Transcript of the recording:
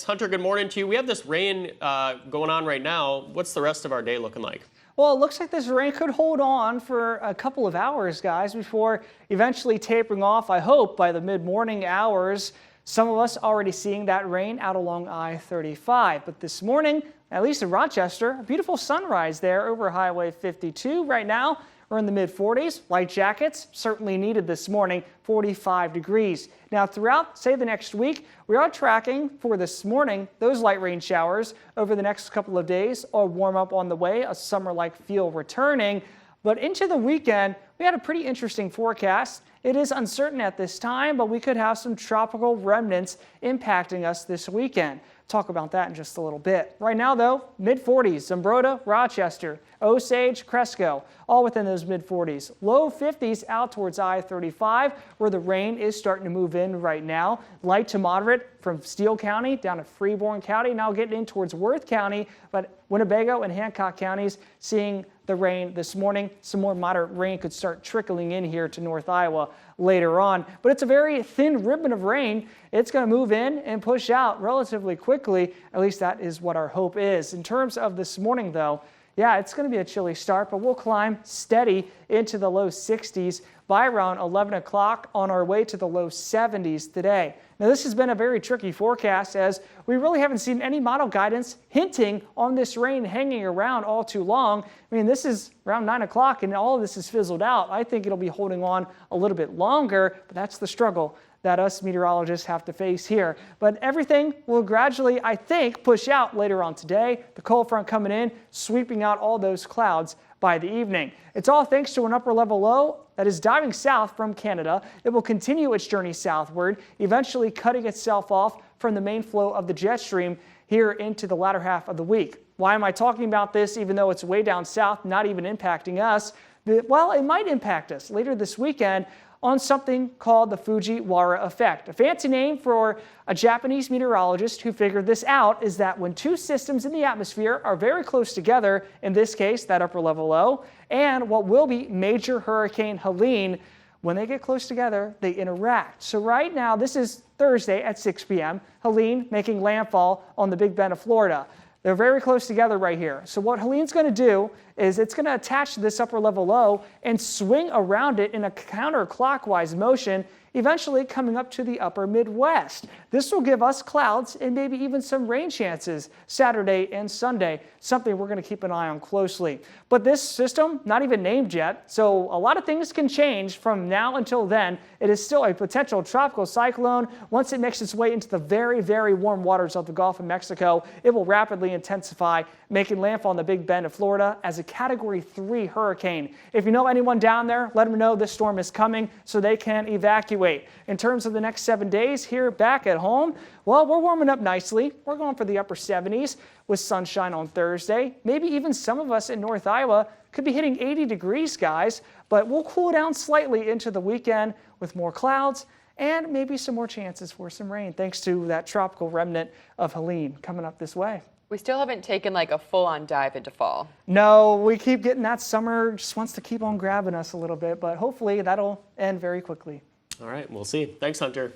Hunter, good morning to you. We have this rain going on right now. What's the rest of our day looking like? Well, it looks like this rain could hold on for a couple of hours, guys, before eventually tapering off, I hope, by the mid-morning hours. Some of us already seeing that rain out along I-35. But this morning, at least in Rochester, a beautiful sunrise there over Highway 52. Right now, we're in the mid-40s. Light jackets certainly needed this morning, 45 degrees. Now, throughout, say, the next week, we are tracking for this morning those light rain showers over the next couple of days. A warm up on the way, a summer-like feel returning. But into the weekend, we had a pretty interesting forecast. It is uncertain at this time, but we could have some tropical remnants impacting us this weekend. Talk about that in just a little bit. Right now, though, mid-40s, Zumbrota, Rochester, Osage, Cresco, all within those mid-40s. Low 50s out towards I-35, where the rain is starting to move in right now. Light to moderate from Steele County down to Freeborn County, now getting in towards Worth County, but Winnebago and Hancock counties seeing the rain this morning. Some more moderate rain could start trickling in here to North Iowa later on, but it's a very thin ribbon of rain. It's going to move in and push out relatively quickly. At least that is what our hope is. In terms of this morning, though, yeah, it's going to be a chilly start, but we'll climb steady into the low 60s by around 11 o'clock on our way to the low 70s today. Now, this has been a very tricky forecast as we really haven't seen any model guidance hinting on this rain hanging around all too long. I mean, this is around 9 o'clock and all of this is fizzled out. I think it'll be holding on a little bit longer, but that's the struggle that us meteorologists have to face here. But everything will gradually, I think, push out later on today. The cold front coming in, sweeping out all those clouds by the evening. It's all thanks to an upper level low that is diving south from Canada. It will continue its journey southward, eventually cutting itself off from the main flow of the jet stream here into the latter half of the week. Why am I talking about this even though it's way down south, not even impacting us? Well, it might impact us later this weekend on something called the Fujiwara effect. A fancy name for a Japanese meteorologist who figured this out is that when two systems in the atmosphere are very close together, in this case that upper level low, and what will be major Hurricane Helene, when they get close together, they interact. So right now, this is Thursday at 6 p.m., Helene making landfall on the Big Bend of Florida. They're very close together right here. So what Helene's going to do is it's going to attach to this upper level low and swing around it in a counterclockwise motion, eventually coming up to the upper Midwest. This will give us clouds and maybe even some rain chances Saturday and Sunday, something we're going to keep an eye on closely. But this system, not even named yet, so a lot of things can change from now until then. It is still a potential tropical cyclone. Once it makes its way into the very, very warm waters of the Gulf of Mexico, it will rapidly intensify, making landfall on the Big Bend of Florida as a Category 3 hurricane. If you know anyone down there, let them know this storm is coming so they can evacuate. In terms of the next 7 days here back at home, well, we're warming up nicely. We're going for the upper 70s with sunshine on Thursday. Maybe even some of us in North Iowa could be hitting 80 degrees, guys, but we'll cool down slightly into the weekend with more clouds and maybe some more chances for some rain thanks to that tropical remnant of Helene coming up this way. We still haven't taken like a full-on dive into fall. No, we keep getting that summer, just wants to keep on grabbing us a little bit, but hopefully that'll end very quickly. All right, we'll see. Thanks, Hunter.